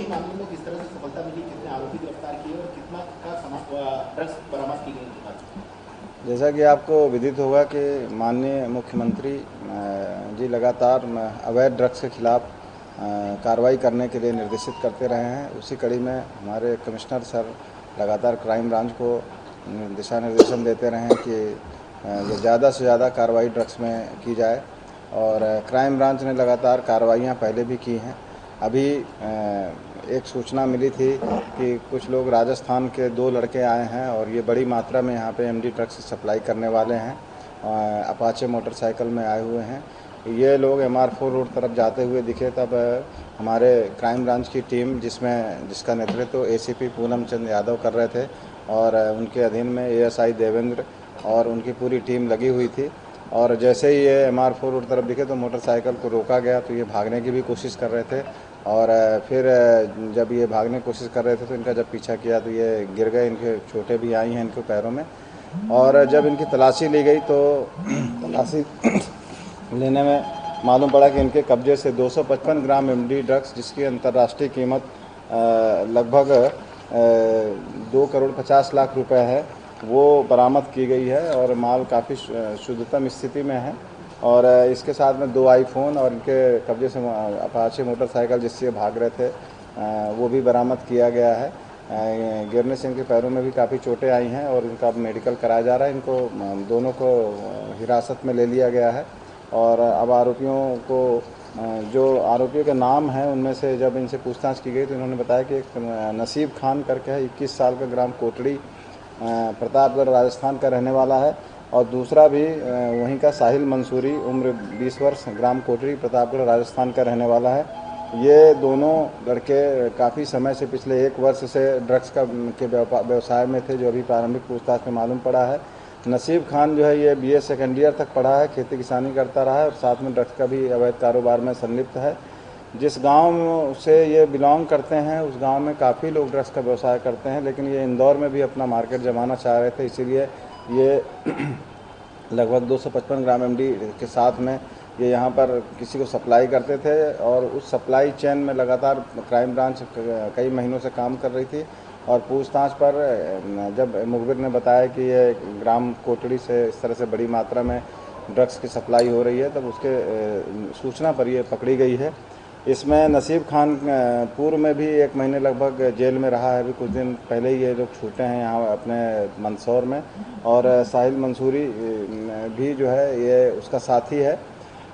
दोनों मामलों में किस तरह से सफलता मिली, कितने आरोपी गिरफ्तार किए और कितना का ड्रग्स बरामद की गई उनके पास? जैसा कि आपको विदित होगा कि माननीय मुख्यमंत्री जी लगातार अवैध ड्रग्स के खिलाफ कार्रवाई करने के लिए निर्देशित करते रहे हैं। उसी कड़ी में हमारे कमिश्नर सर लगातार क्राइम ब्रांच को दिशा निर्देशन देते रहे हैं कि ये ज़्यादा से ज़्यादा कार्रवाई ड्रग्स में की जाए और क्राइम ब्रांच ने लगातार कार्रवाइयाँ पहले भी की हैं। अभी एक सूचना मिली थी कि कुछ लोग राजस्थान के 2 लड़के आए हैं और ये बड़ी मात्रा में यहाँ पे एमडी ड्रग्स सप्लाई करने वाले हैं। अपाचे मोटरसाइकिल में आए हुए हैं। ये लोग MR4 रोड तरफ जाते हुए दिखे तब हमारे क्राइम ब्रांच की टीम जिसका नेतृत्व ACP पूनम चंद यादव कर रहे थे और उनके अधीन में ASI देवेंद्र और उनकी पूरी टीम लगी हुई थी। और जैसे ही ये MR4 रोड तरफ दिखे तो मोटरसाइकिल को रोका गया तो ये भागने की भी कोशिश कर रहे थे और फिर जब ये भागने की कोशिश कर रहे थे तो इनका जब पीछा किया तो ये गिर गए। इनके चोटें भी आई हैं इनके पैरों में और जब इनकी तलाशी ली गई तो तलाशी लेने में मालूम पड़ा कि इनके कब्जे से 255 ग्राम एमडी ड्रग्स जिसकी अंतर्राष्ट्रीय कीमत लगभग 2,50,00,000 रुपए है वो बरामद की गई है और माल काफ़ी शुद्धतम स्थिति में है। और इसके साथ में 2 आईफोन और इनके कब्जे से अपाचे मोटरसाइकिल जिससे भाग रहे थे वो भी बरामद किया गया है। गिरने से इनके पैरों में भी काफ़ी चोटें आई हैं और इनका मेडिकल कराया जा रहा है। इनको दोनों को हिरासत में ले लिया गया है और अब जो आरोपियों के नाम हैं उनमें से जब इनसे पूछताछ की गई तो इन्होंने बताया कि एक नसीब खान करके है, 21 साल का, ग्राम कोटड़ी, प्रतापगढ़, राजस्थान का रहने वाला है और दूसरा भी वहीं का साहिल मंसूरी, उम्र 20 वर्ष, ग्राम कोटड़ी, प्रतापगढ़, राजस्थान का रहने वाला है। ये दोनों लड़के काफ़ी समय से, पिछले 1 वर्ष से ड्रग्स के व्यवसाय में थे, जो अभी प्रारंभिक पूछताछ में मालूम पड़ा है। नसीब खान जो है ये BA सेकेंड ईयर तक पढ़ा है, खेती किसानी करता रहा है और साथ में ड्रग्स का भी अवैध कारोबार में संलिप्त है। जिस गांव से ये बिलोंग करते हैं उस गांव में काफ़ी लोग ड्रग्स का व्यवसाय करते हैं, लेकिन ये इंदौर में भी अपना मार्केट जमाना चाह रहे थे, इसीलिए ये लगभग 255 ग्राम एमडी के साथ में ये यहाँ पर किसी को सप्लाई करते थे और उस सप्लाई चेन में लगातार क्राइम ब्रांच कई महीनों से काम कर रही थी। और पूछताछ पर जब मुखबिर ने बताया कि ये ग्राम कोटड़ी से इस तरह से बड़ी मात्रा में ड्रग्स की सप्लाई हो रही है तब उसके सूचना पर ये पकड़ी गई है। इसमें नसीब खान पूर्व में भी 1 महीने लगभग जेल में रहा है। अभी कुछ दिन पहले ही ये लोग छूटे हैं यहाँ अपने मंदसौर में। और साहिल मंसूरी भी जो है ये उसका साथी है।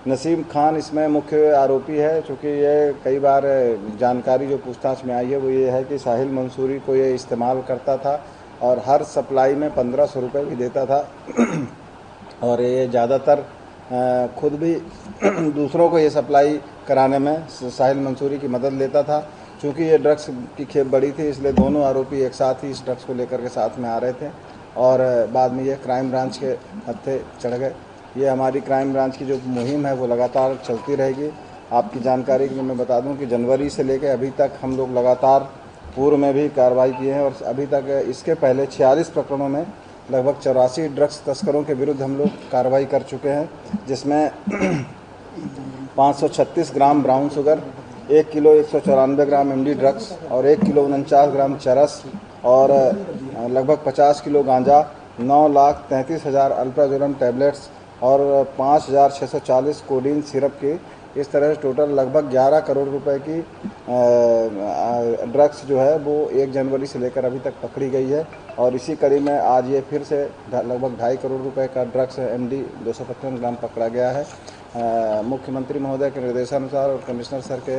नसीब खान इसमें मुख्य आरोपी है। चूँकि ये कई बार जानकारी जो पूछताछ में आई है वो ये है कि साहिल मंसूरी को ये इस्तेमाल करता था और हर सप्लाई में 1500 रुपये भी देता था और ये ज़्यादातर खुद भी दूसरों को ये सप्लाई कराने में साहिल मंसूरी की मदद लेता था। चूँकि ये ड्रग्स की खेप बड़ी थी इसलिए दोनों आरोपी एक साथ ही इस ड्रग्स को लेकर के साथ में आ रहे थे और बाद में ये क्राइम ब्रांच के हत्थे चढ़ गए। ये हमारी क्राइम ब्रांच की जो मुहिम है वो लगातार चलती रहेगी। आपकी जानकारी के लिए मैं बता दूं कि जनवरी से लेकर अभी तक हम लोग लगातार पूर्व में भी कार्रवाई किए हैं और अभी तक इसके पहले 46 प्रकरणों में लगभग 84 ड्रग्स तस्करों के विरुद्ध हम लोग कार्रवाई कर चुके हैं, जिसमें 536 ग्राम ब्राउन शुगर, 1 किलो 194 ग्राम एमडी ड्रग्स और 1 किलो 49 ग्राम चरस और लगभग 50 किलो गांजा, 9,33,000 अल्प्राजोलम टैबलेट्स और 5,640 कोडीन सिरप की, इस तरह से टोटल लगभग 11 करोड़ रुपए की ड्रग्स जो है वो 1 जनवरी से लेकर अभी तक पकड़ी गई है। और इसी कड़ी में आज ये फिर से लगभग 2.5 करोड़ रुपए का ड्रग्स MD 255 ग्राम पकड़ा गया है। मुख्यमंत्री महोदय के निर्देशानुसार और कमिश्नर सर के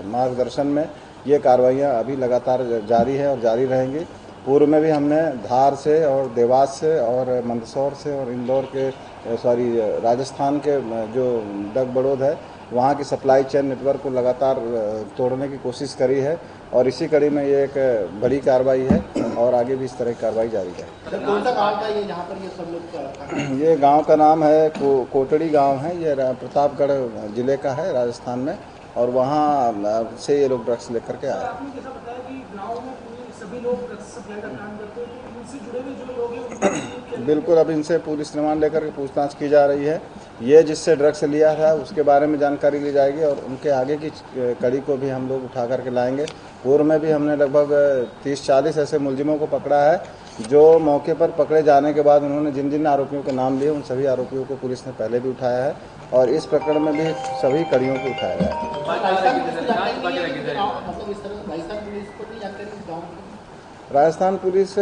मार्गदर्शन में ये कार्रवाइयाँ अभी लगातार जारी है और जारी रहेंगी। पूर्व में भी हमने धार से और देवास से और मंदसौर से और इंदौर के राजस्थान के जो डग बड़ौद है वहाँ की सप्लाई चेन नेटवर्क को लगातार तोड़ने की कोशिश करी है और इसी कड़ी में ये एक बड़ी कार्रवाई है और आगे भी इस तरह की कार्रवाई जारी है। सर कौन सा गाँव का ये जहाँ पर ये सब लोग? ये गांव का नाम है कोटड़ी गांव है। ये प्रतापगढ़ जिले का है राजस्थान में और वहाँ से ये लोग ड्रग्स लेकर के आए। सभी लोग ड्रग्स सप्लाई का काम करते हैं, तो इनसे जुड़े हुए जो लोग हैं उनको बिल्कुल, अब इनसे पुलिस रिमांड लेकर के पूछताछ की जा रही है। ये जिससे ड्रग्स लिया था उसके बारे में जानकारी ली जाएगी और उनके आगे की कड़ी को भी हम लोग उठा करके लाएंगे। पूर्व में भी हमने लगभग 30-40 ऐसे मुलजिमों को पकड़ा है, जो मौके पर पकड़े जाने के बाद उन्होंने जिन जिन आरोपियों के नाम लिए उन सभी आरोपियों को पुलिस ने पहले भी उठाया है और इस प्रकरण में भी सभी कड़ियों को उठाया गया है। मतलब इस तरह राजस्थान पुलिस को नहीं जानकारी इस गाँव में? राजस्थान पुलिस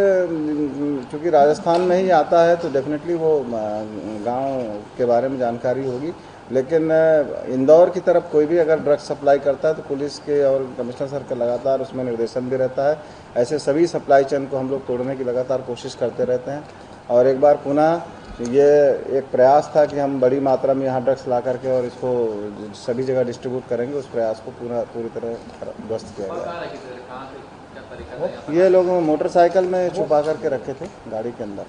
चूँकि राजस्थान में ही आता है तो डेफिनेटली वो गांव के बारे में जानकारी होगी, लेकिन इंदौर की तरफ कोई भी अगर ड्रग्स सप्लाई करता है तो पुलिस के और कमिश्नर सर का लगातार उसमें निर्देशन भी रहता है। ऐसे सभी सप्लाई चेन को हम लोग तोड़ने की लगातार कोशिश करते रहते हैं और एक बार पुनः ये एक प्रयास था कि हम बड़ी मात्रा में यहाँ ड्रग्स ला करके और इसको सभी जगह डिस्ट्रीब्यूट करेंगे। उस प्रयास को पूरी तरह ध्वस्त किया गया। ये लोग मोटरसाइकिल में छुपा करके रखे थे गाड़ी के अंदर।